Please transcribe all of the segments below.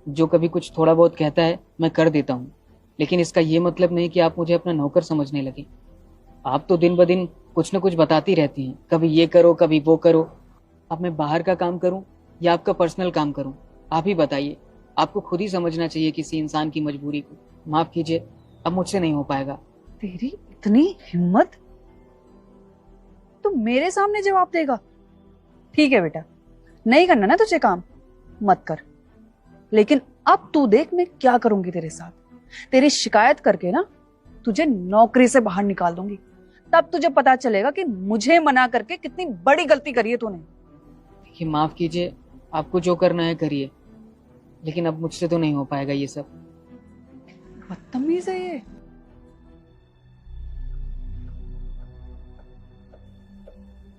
जो कभी कुछ थोड़ा बहुत कहता है मैं कर देता हूँ, लेकिन इसका ये मतलब नहीं कि आप मुझे अपना नौकर समझने लगे। आप तो दिन ब दिन कुछ न कुछ बताती रहती हैं, कभी ये करो कभी वो करो। अब मैं बाहर का काम करूं या आपका पर्सनल काम करूं, आप ही बताइए। आपको खुद ही समझना चाहिए किसी इंसान की मजबूरी को। माफ कीजिए, अब मुझसे नहीं हो पाएगा। तेरी इतनी हिम्मत, तू मेरे सामने जवाब देगा? ठीक है बेटा, नहीं करना ना तुझे काम, मत कर। लेकिन अब तू देख मैं क्या करूंगी तेरे साथ। तेरी शिकायत करके ना तुझे नौकरी से बाहर निकाल दूंगी। तब तुझे पता चलेगा कि मुझे मना करके कितनी बड़ी गलती करी है तूने। देखिए, माफ कीजिए, आपको जो करना है करिए, लेकिन अब मुझसे तो नहीं हो पाएगा ये सब। बदतमीज है ये।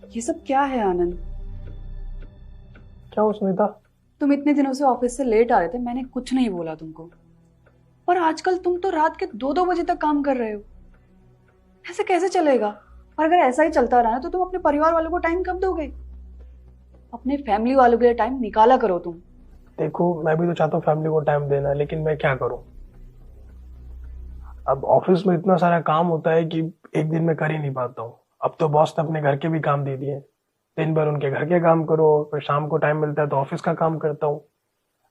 ये सब क्या है आनंद? क्या हो सुनीता? तुम इतने दिनों से ऑफिस से लेट आ रहे थे, मैंने कुछ नहीं बोला तुमको। और आजकल तुम तो रात के 2-2 बजे तक काम कर रहे हो। ऐसे कैसे चलेगा? और अगर ऐसा ही चलता रहा तो तुम अपने परिवार वालों को टाइम कब दोगे? अपने फैमिली वालों के लिए टाइम निकाला करो तुम। देखो, मैं भी तो चाहता हूँ फैमिली को टाइम देना, लेकिन मैं क्या करूँ? अब ऑफिस में इतना सारा काम होता है कि एक दिन में कर ही नहीं पाता हूँ। अब तो बॉस ने अपने घर के भी काम दे दिए। दिन भर उनके घर के काम करो, फिर शाम को टाइम मिलता है तो ऑफिस का काम करता हूँ।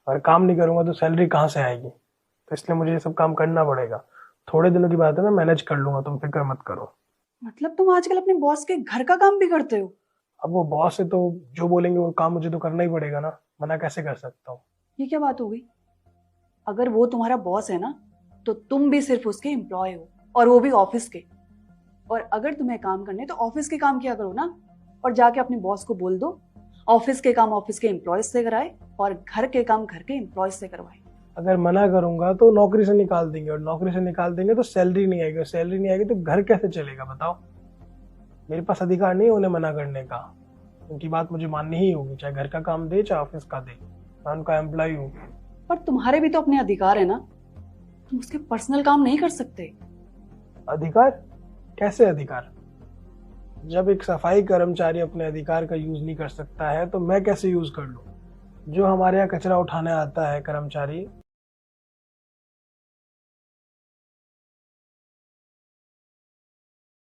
और काम नहीं करूंगा तो सैलरी कहाँ से आएगी? तो इसलिए मुझे ये सब काम करना पड़ेगा। थोड़े दिनों की बात है, मैं मैनेज कर लूंगा, तुम फिक्र मत करो। मतलब तुम आजकल अपने बॉस के घर का काम भी करते हो? अब वो बॉस है तो जो बोलेंगे वो काम मुझे तो करना ही पड़ेगा ना, मना कैसे कर सकता हूँ? ये क्या बात हो गई? अगर वो तुम्हारा बॉस है ना, तो तुम भी सिर्फ उसके एम्प्लॉय हो, और वो भी ऑफिस के। और अगर तुम्हें काम करने तो ऑफिस के काम किया करो ना। और जाके अपने बॉस को बोल दो ऑफिस के काम ऑफिस के एम्प्लॉयज से कराए और घर के काम घर के एम्प्लॉयज से करवाए। अगर मना करूंगा तो नौकरी से निकाल देंगे, और नौकरी से निकाल देंगे तो सैलरी नहीं आएगी, और सैलरी नहीं आएगी तो घर कैसे चलेगा बताओ? मेरे पास अधिकार नहीं है उन्हें मना करने का। उनकी बात मुझे माननी ही होगी, चाहे घर का काम दे चाहे ऑफिस का दे। मैं उनका एम्प्लॉय हूँ। पर तुम्हारे भी तो अपने अधिकार है ना, तुम उसके पर्सनल काम नहीं कर सकते। अधिकार? कैसे अधिकार? जब एक सफाई कर्मचारी अपने अधिकार का यूज नहीं कर सकता है तो मैं कैसे यूज कर लूँ? जो हमारे यहाँ कचरा उठाने आता है कर्मचारी,